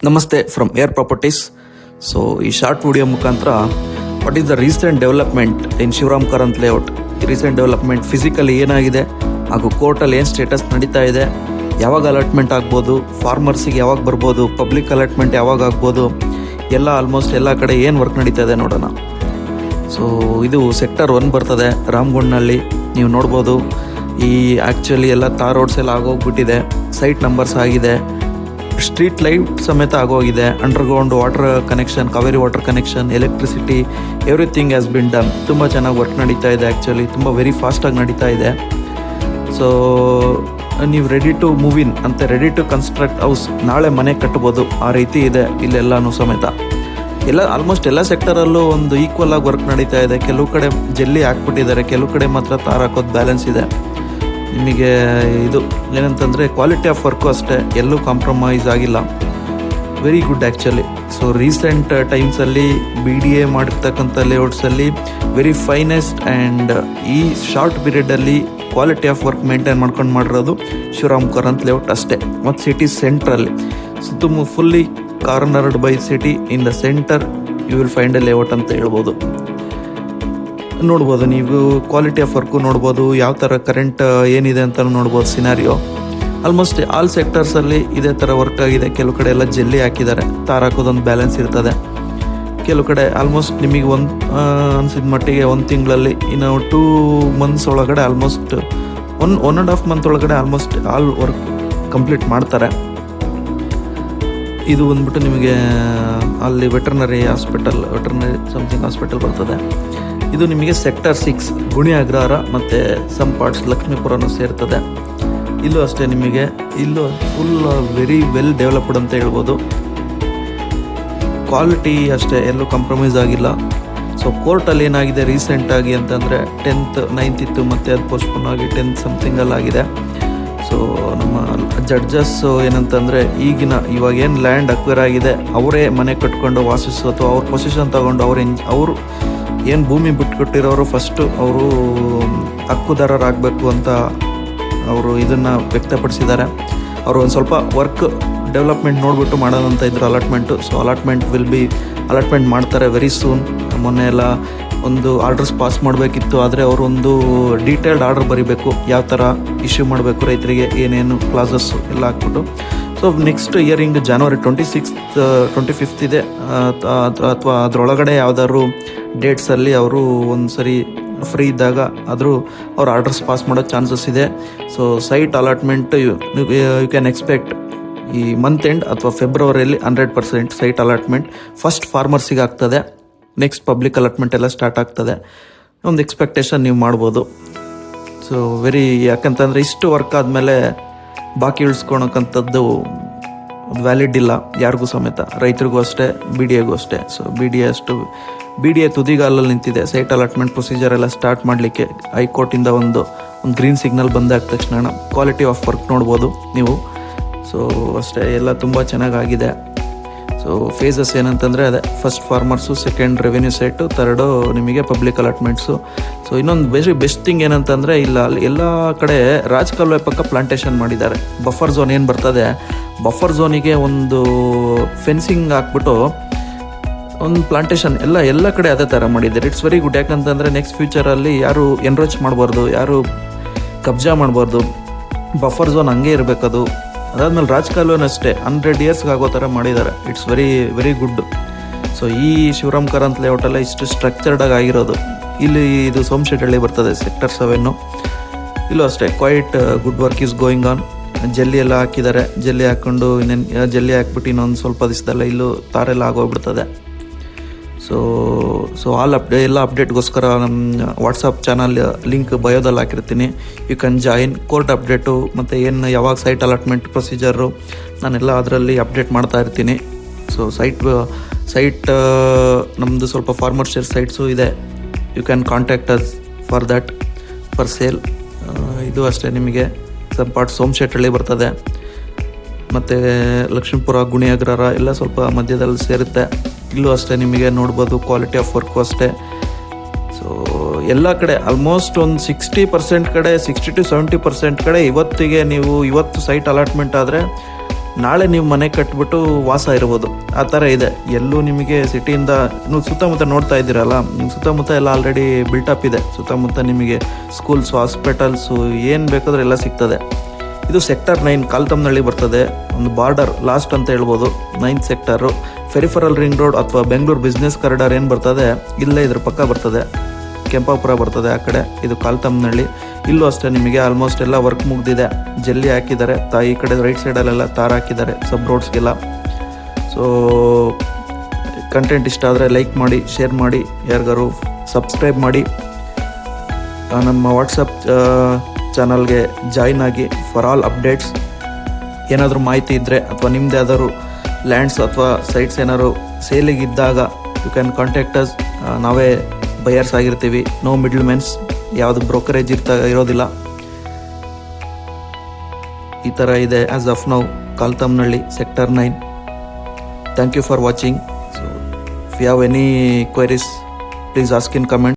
ನಮಸ್ತೆ from air properties. So ಈ short video ಮುಖಾಂತರ what is the recent development in Shivaram Karanth layout, recent development physically ಏನಾಗಿದೆ ಹಾಗೂ ಕೋರ್ಟಲ್ಲಿ ಏನು ಸ್ಟೇಟಸ್ ನಡೀತಾ ಇದೆ, ಯಾವಾಗ ಅಲಾಟ್ಮೆಂಟ್ ಆಗ್ಬೋದು, ಫಾರ್ಮರ್ಸಿಗೆ ಯಾವಾಗ ಬರ್ಬೋದು, ಪಬ್ಲಿಕ್ ಅಲಾಟ್ಮೆಂಟ್ ಯಾವಾಗ ಆಗ್ಬೋದು, ಎಲ್ಲ ಆಲ್ಮೋಸ್ಟ್ ಎಲ್ಲ ಕಡೆ ಏನು ವರ್ಕ್ ನಡೀತಾ ಇದೆ ನೋಡೋಣ. ಸೊ ಇದು ಸೆಕ್ಟರ್ 1 ಬರ್ತದೆ ರಾಮಗುಂಡ್ನಲ್ಲಿ. ನೀವು ನೋಡ್ಬೋದು ಈ ಆ್ಯಕ್ಚುಲಿ ಎಲ್ಲ ತಾರ್ ರೋಡ್ಸ್ ಎಲ್ಲ ಆಗೋಗ್ಬಿಟ್ಟಿದೆ, ಸೈಟ್ ನಂಬರ್ಸ್ ಆಗಿದೆ, ಸ್ಟ್ರೀಟ್ ಲೈಟ್ ಸಮೇತ ಆಗೋಗಿದೆ, underground water connection, Kaveri water connection, electricity, everything has been done. ತುಂಬ ಚೆನ್ನಾಗಿ ವರ್ಕ್ ನಡೀತಾ ಇದೆ, ಆ್ಯಕ್ಚುಲಿ ತುಂಬ ವೆರಿ ಫಾಸ್ಟಾಗಿ ನಡೀತಾ ಇದೆ. ಸೊ ನೀವು ರೆಡಿ ಟು ಮೂವ್ ಇನ್ ಅಂತ, ರೆಡಿ ಟು ಕನ್ಸ್ಟ್ರಕ್ಟ್ ಹೌಸ್, ನಾಳೆ ಮನೆ ಕಟ್ಬೋದು, ಆ ರೀತಿ ಇದೆ ಇಲ್ಲೆಲ್ಲನೂ ಸಮೇತ. ಎಲ್ಲ ಆಲ್ಮೋಸ್ಟ್ ಎಲ್ಲ ಸೆಕ್ಟರಲ್ಲೂ ಒಂದು ಈಕ್ವಲ್ ಆಗಿ ವರ್ಕ್ ನಡೀತಾ ಇದೆ. ಕೆಲವು ಕಡೆ ಜಲ್ಲಿ ಹಾಕ್ಬಿಟ್ಟಿದ್ದಾರೆ, ಕೆಲವು ಕಡೆ ಮಾತ್ರ ತಾರ್ ಹಾಕೋದು ಬ್ಯಾಲೆನ್ಸ್ ಇದೆ. ನಿಮಗೆ ಇದು ಏನಂತಂದರೆ ಕ್ವಾಲಿಟಿ ಆಫ್ ವರ್ಕು ಅಷ್ಟೇ, ಎಲ್ಲೂ ಕಾಂಪ್ರಮೈಸ್ ಆಗಿಲ್ಲ, very good actually. So recent ಟೈಮ್ಸಲ್ಲಿ BDA ಮಾಡಿರ್ತಕ್ಕಂಥ ಲೇಔಟ್ಸಲ್ಲಿ ವೆರಿ ಫೈನೆಸ್ಟ್ ಆ್ಯಂಡ್ ಈ ಶಾರ್ಟ್ ಪೀರಿಯಡಲ್ಲಿ ಕ್ವಾಲಿಟಿ ಆಫ್ ವರ್ಕ್ ಮೇಂಟೈನ್ ಮಾಡ್ಕೊಂಡು ಮಾಡಿರೋದು ಶಿವರಾಮ್ ಕಾರಂತ್ ಲೇಔಟ್ ಅಷ್ಟೇ. ಮತ್ತು ಸಿಟಿ ಸೆಂಟ್ರಲ್ಲಿ ಸುತ್ತ fully cornered by city, in the center you will find a layout ಅಂತ ಹೇಳ್ಬೋದು. ನೋಡ್ಬೋದು ನೀವು ಕ್ವಾಲಿಟಿ ಆಫ್ ವರ್ಕು ನೋಡ್ಬೋದು, ಯಾವ ಥರ ಕರೆಂಟ್ ಏನಿದೆ ಅಂತ ನೋಡ್ಬೋದು. ಸಿನಾರಿಯೋ ಆಲ್ಮೋಸ್ಟ್ ಆಲ್ ಸೆಕ್ಟರ್ಸಲ್ಲಿ ಇದೇ ಥರ ವರ್ಕ್ ಆಗಿದೆ. ಕೆಲವು ಕಡೆ ಎಲ್ಲ ಜಲ್ಲಿ ಹಾಕಿದ್ದಾರೆ, ತಾರ್ ಹಾಕೋದೊಂದು ಬ್ಯಾಲೆನ್ಸ್ ಇರ್ತದೆ. ಕೆಲವು ಕಡೆ ಆಲ್ಮೋಸ್ಟ್ ನಿಮಗೆ ಅನಿಸಿದ ಮಟ್ಟಿಗೆ 1 ತಿಂಗಳಲ್ಲಿ ಇನ್ನು 2 ಮಂತ್ಸ್ ಒಳಗಡೆ ಆಲ್ಮೋಸ್ಟ್ 1.5 ಮಂತ್ ಒಳಗಡೆ ಆಲ್ಮೋಸ್ಟ್ ಆಲ್ ವರ್ಕ್ ಕಂಪ್ಲೀಟ್ ಮಾಡ್ತಾರೆ. ಇದು ಬಂದ್ಬಿಟ್ಟು ನಿಮಗೆ ಅಲ್ಲಿ ವೆಟರ್ನರಿ ಸಮಥಿಂಗ್ ಹಾಸ್ಪಿಟಲ್ ಬರ್ತದೆ. ಇದು ನಿಮಗೆ ಸೆಕ್ಟರ್ 6 ಗುಣಿ ಅಗ್ರಹಾರ ಮತ್ತು ಸಮ್ ಪಾರ್ಟ್ಸ್ ಲಕ್ಷ್ಮೀಪುರನೂ ಸೇರ್ತದೆ. ಇಲ್ಲೂ ಅಷ್ಟೇ ನಿಮಗೆ, ಇಲ್ಲೂ ಫುಲ್ ವೆರಿ ವೆಲ್ ಡೆವಲಪ್ಡ್ ಅಂತ ಹೇಳ್ಬೋದು. ಕ್ವಾಲಿಟಿ ಅಷ್ಟೇ, ಎಲ್ಲೂ ಕಾಂಪ್ರಮೈಸ್ ಆಗಿಲ್ಲ. ಸೊ ಕೋರ್ಟಲ್ಲಿ ಏನಾಗಿದೆ ರೀಸೆಂಟಾಗಿ ಅಂತಂದರೆ 10th 9th ಇತ್ತು, ಮತ್ತು ಅದು ಪೋಸ್ಟ್ಪೋನ್ ಆಗಿ 10th ಸಮಥಿಂಗಲ್ಲಿ ಆಗಿದೆ. ಸೊ ನಮ್ಮ ಜಡ್ಜಸ್ ಏನಂತಂದರೆ ಇವಾಗ ಏನು ಲ್ಯಾಂಡ್ ಅಕ್ವೈರ್ ಆಗಿದೆ ಅವರೇ ಮನೆ ಕಟ್ಕೊಂಡು ವಾಸಿಸೋ ಅಥವಾ ಅವ್ರ ಪೊಸಿಷನ್ ತೊಗೊಂಡು ಅವರು ಏನು ಭೂಮಿ ಬಿಟ್ಕೊಟ್ಟಿರೋರು ಫಸ್ಟು ಅವರು ಹಕ್ಕುದಾರರಾಗಬೇಕು ಅಂತ ಅವರು ಇದನ್ನು ವ್ಯಕ್ತಪಡಿಸಿದ್ದಾರೆ. ಅವರು ಒಂದು ಸ್ವಲ್ಪ ವರ್ಕ್ ಡೆವಲಪ್ಮೆಂಟ್ ನೋಡಿಬಿಟ್ಟು ಮಾಡೋದಂತ ಇದ್ರು ಅಲಾಟ್ಮೆಂಟು. ಸೊ ಅಲಾಟ್ಮೆಂಟ್ ಮಾಡ್ತಾರೆ ವೆರಿ ಸೂನ್. ಮೊನ್ನೆ ಎಲ್ಲ ಒಂದು ಆರ್ಡರ್ಸ್ ಪಾಸ್ ಮಾಡಬೇಕಿತ್ತು, ಆದರೆ ಅವರು ಒಂದು ಡೀಟೇಲ್ಡ್ ಆರ್ಡರ್ ಬರೀಬೇಕು, ಯಾವ ಥರ ಇಶ್ಯೂ ಮಾಡಬೇಕು ರೈತರಿಗೆ, ಏನೇನು ಕ್ಲಾಸಸ್ಸು ಎಲ್ಲ ಹಾಕ್ಬಿಟ್ಟು. So next earring January 26th 25th ಇದೆ, ಅಥವಾ ಅದರೊಳಗಡೆ ಯಾವುದಾದ್ರು ಡೇಟ್ಸಲ್ಲಿ ಅವರು ಒಂದು ಸರಿ ಫ್ರೀ ಇದ್ದಾಗ ಆದರೂ ಅವ್ರು ಆರ್ಡರ್ಸ್ ಪಾಸ್ ಮಾಡೋ ಚಾನ್ಸಸ್ ಇದೆ. So site allotment you can expect ಈ ಮಂತ್ ಎಂಡ್ ಅಥವಾ ಫೆಬ್ರವರಿಯಲ್ಲಿ 100% ಸೈಟ್ ಅಲಾಟ್ಮೆಂಟ್ ಫಸ್ಟ್ ಫಾರ್ಮರ್ಸಿಗೆ ಆಗ್ತದೆ. ನೆಕ್ಸ್ಟ್ ಪಬ್ಲಿಕ್ ಅಲಾಟ್ಮೆಂಟ್ ಎಲ್ಲ ಸ್ಟಾರ್ಟ್ ಆಗ್ತದೆ. ಒಂದು ಎಕ್ಸ್ಪೆಕ್ಟೇಷನ್ ನೀವು ಮಾಡ್ಬೋದು. ಸೊ ಯಾಕಂತಂದರೆ ಇಷ್ಟು ವರ್ಕ್ ಆದಮೇಲೆ ಬಾಕಿ ಇಳಿಸ್ಕೊಳಕ್ಕಂಥದ್ದು ವ್ಯಾಲಿಡ್ ಇಲ್ಲ ಯಾರಿಗೂ ಸಮೇತ, ರೈತರಿಗೂ ಅಷ್ಟೇ, BDAಗೂ ಅಷ್ಟೇ. ಸೊ BDA ತುದಿಗಾಲಲ್ಲಿ ನಿಂತಿದೆ. ಸೈಟ್ ಅಲಾಟ್ಮೆಂಟ್ ಪ್ರೊಸೀಜರ್ ಎಲ್ಲ ಸ್ಟಾರ್ಟ್ ಮಾಡಲಿಕ್ಕೆ ಹೈಕೋರ್ಟಿಂದ ಒಂದು ಗ್ರೀನ್ ಸಿಗ್ನಲ್ ಬಂದಾದ ತಕ್ಷಣ ಕ್ವಾಲಿಟಿ ಆಫ್ ವರ್ಕ್ ನೋಡ್ಬೋದು ನೀವು. ಸೊ ಅಷ್ಟೇ, ಎಲ್ಲ ತುಂಬ ಚೆನ್ನಾಗಾಗಿದೆ. ಸೊ ಫೇಸಸ್ ಏನಂತಂದರೆ ಅದೇ first farmers, second revenue site, third ನಿಮಗೆ ಪಬ್ಲಿಕ್ ಅಲಾಟ್ಮೆಂಟ್ಸು. ಸೊ ಇನ್ನೊಂದು ಬೆಸ್ಟ್ ಥಿಂಗ್ ಏನಂತಂದರೆ ಅಲ್ಲಿ ಎಲ್ಲ ಕಡೆ ರಾಜಕಾಲುವೆ ಪಕ್ಕ ಪ್ಲಾಂಟೇಶನ್ ಮಾಡಿದ್ದಾರೆ. ಬಫರ್ ಝೋನ್ ಏನು ಬರ್ತದೆ, ಬಫರ್ ಝೋನಿಗೆ ಒಂದು ಫೆನ್ಸಿಂಗ್ ಹಾಕ್ಬಿಟ್ಟು ಒಂದು ಪ್ಲಾಂಟೇಶನ್ ಎಲ್ಲ ಕಡೆ ಅದೇ ಥರ ಮಾಡಿದ್ದಾರೆ. It's very good. ಯಾಕಂತಂದರೆ ನೆಕ್ಸ್ಟ್ ಫ್ಯೂಚರಲ್ಲಿ ಯಾರು ಎನ್ರೋಚ್ ಮಾಡಬಾರ್ದು, ಯಾರು ಕಬ್ಜಾ ಮಾಡಬಾರ್ದು, ಬಫರ್ ಝೋನ್ ಹಂಗೆ ಇರಬೇಕದು. ಅದಾದಮೇಲೆ ರಾಜಕಾಲುವೆನೂ ಅಷ್ಟೇ 100 yearsಗೆ ಆಗೋ ಥರ ಮಾಡಿದ್ದಾರೆ. It's very good. ಸೊ ಈ ಶಿವರಾಮ್ ಕಾರಂತ್ ಲೇಔಟೆಲ್ಲ ಇಷ್ಟು ಸ್ಟ್ರಕ್ಚರ್ಡಾಗಿ ಆಗಿರೋದು. ಇಲ್ಲಿ ಇದು ಸೋಮಶೆಟ್ಟಹಳ್ಳಿ ಬರ್ತದೆ, ಸೆಕ್ಟರ್ 7. ಇಲ್ಲೂ ಅಷ್ಟೇ quite good work is going on. ಜಲ್ಲಿ ಎಲ್ಲ ಹಾಕಿದ್ದಾರೆ, ಜಲ್ಲಿ ಹಾಕ್ಬಿಟ್ಟು ಇನ್ನೊಂದು ಸ್ವಲ್ಪ ದಿವಸದಲ್ಲ ಇಲ್ಲೂ ತಾರೆಲ್ಲ ಆಗೋಗ್ಬಿಡ್ತದೆ. ಸೊ ಎಲ್ಲ ಅಪ್ಡೇಟ್ಗೋಸ್ಕರ ನಮ್ಮ ವಾಟ್ಸಪ್ ಚಾನಲ್ ಲಿಂಕ್ ಬಯೋದಲ್ಲಿ ಹಾಕಿರ್ತೀನಿ. You can join. Court update ಮತ್ತು ಯಾವಾಗ ಸೈಟ್ ಅಲಾಟ್ಮೆಂಟ್ ಪ್ರೊಸೀಜರು ನಾನೆಲ್ಲ ಅದರಲ್ಲಿ ಅಪ್ಡೇಟ್ ಮಾಡ್ತಾ ಇರ್ತೀನಿ. ಸೊ ಸೈಟ್ ನಮ್ಮದು ಸ್ವಲ್ಪ ಫಾರ್ಮರ್ ಶೇರ್ ಸೈಟ್ಸು ಇದೆ. You can contact us for sale. ಇದು ಅಷ್ಟೇ, ನಿಮಗೆ ಸಮ್ ಪಾರ್ಟ್ ಸೋಮಶೆಟ್ಟಹಳ್ಳಿ ಬರ್ತದೆ, ಮತ್ತು ಲಕ್ಷ್ಮೀಪುರ, ಗುಣಿ ಅಗ್ರಹಾರ ಎಲ್ಲ ಸ್ವಲ್ಪ ಮಧ್ಯದಲ್ಲಿ ಸೇರುತ್ತೆ. ಇಲ್ಲೂ ಅಷ್ಟೇ ನಿಮಗೆ ನೋಡ್ಬೋದು, ಕ್ವಾಲಿಟಿ ಆಫ್ ವರ್ಕು ಅಷ್ಟೇ. ಸೊ ಎಲ್ಲ ಕಡೆ ಆಲ್ಮೋಸ್ಟ್ ಒಂದು 60% ಕಡೆ, 60 to 70% ಕಡೆ ಇವತ್ತು ಸೈಟ್ ಅಲಾಟ್ಮೆಂಟ್ ಆದರೆ ನಾಳೆ ನೀವು ಮನೆ ಕಟ್ಬಿಟ್ಟು ವಾಸ ಇರ್ಬೋದು. ಆ ಥರ ಇದೆ. ಎಲ್ಲೂ ನಿಮಗೆ ಸಿಟಿಯಿಂದ ನೀವು ಸುತ್ತಮುತ್ತ ನೋಡ್ತಾ ಇದ್ದೀರಲ್ಲ, ನಿಮ್ಮ ಸುತ್ತಮುತ್ತ ಎಲ್ಲ ಆಲ್ರೆಡಿ ಬಿಲ್ಟಪ್ ಇದೆ. ಸುತ್ತಮುತ್ತ ನಿಮಗೆ ಸ್ಕೂಲ್ಸು, ಹಾಸ್ಪಿಟಲ್ಸು ಏನು ಬೇಕಾದರೂ ಎಲ್ಲ ಸಿಗ್ತದೆ. ಇದು ಸೆಕ್ಟರ್ 9 ಕಾಲ್ತಮ್ನಹಳ್ಳಿ ಬರ್ತದೆ. ಒಂದು ಬಾರ್ಡರ್ ಲಾಸ್ಟ್ ಅಂತ ಹೇಳ್ಬೋದು. 9th sector peripheral ring road ಅಥವಾ ಬೆಂಗಳೂರು ಬಿಸ್ನೆಸ್ ಕಾರಿಡಾರ್ ಏನು ಬರ್ತದೆ ಇಲ್ಲೇ ಇದ್ರ ಪಕ್ಕ ಬರ್ತದೆ. ಕೆಂಪಾಪುರ ಬರ್ತದೆ ಆ ಕಡೆ. ಇದು ಕಾಲ್ತಮ್ನಹಳ್ಳಿ. ಇಲ್ಲೂ ಅಷ್ಟೇ ನಿಮಗೆ ಆಲ್ಮೋಸ್ಟ್ ಎಲ್ಲ ವರ್ಕ್ ಮುಗ್ದಿದೆ. ಜಲ್ಲಿ ಹಾಕಿದ್ದಾರೆ. ಈ ಕಡೆ ರೈಟ್ ಸೈಡಲ್ಲೆಲ್ಲ ತಾರ್ ಹಾಕಿದ್ದಾರೆ ಸಬ್ ರೋಡ್ಸ್ಗೆಲ್ಲ. ಸೊ ಕಂಟೆಂಟ್ ಇಷ್ಟ ಆದರೆ ಲೈಕ್ ಮಾಡಿ, ಶೇರ್ ಮಾಡಿ, ಯಾರಿಗಾರು ಸಬ್ಸ್ಕ್ರೈಬ್ ಮಾಡಿ. ನಮ್ಮ ವಾಟ್ಸಪ್ ಚಾನಲ್ಗೆ ಜಾಯ್ನ್ ಆಗಿ ಫಾರ್ ಆಲ್ ಅಪ್ಡೇಟ್ಸ್. ಏನಾದರೂ ಮಾಹಿತಿ ಇದ್ದರೆ ಅಥವಾ ನಿಮ್ಮದು ಯಾವ್ದಾದ್ರು ಲ್ಯಾಂಡ್ಸ್ ಅಥವಾ ಸೈಟ್ಸ್ ಏನಾದ್ರು ಸೇಲಿಗಿದ್ದಾಗ ಯು ಕ್ಯಾನ್ ಕಾಂಟ್ಯಾಕ್ಟ್ ಅಸ್. ನಾವೇ ಬಯರ್ಸ್ ಆಗಿರ್ತೀವಿ. ನೋ ಮಿಡ್ಲ್ ಮೆನ್ಸ್, ಯಾವುದು ಬ್ರೋಕರೇಜ್ ಇರೋದಿಲ್ಲ. ಈ ಥರ ಇದೆ as of now Kalthammanahalli sector 9. Thank you for watching. So if you have any queries please ask in comment.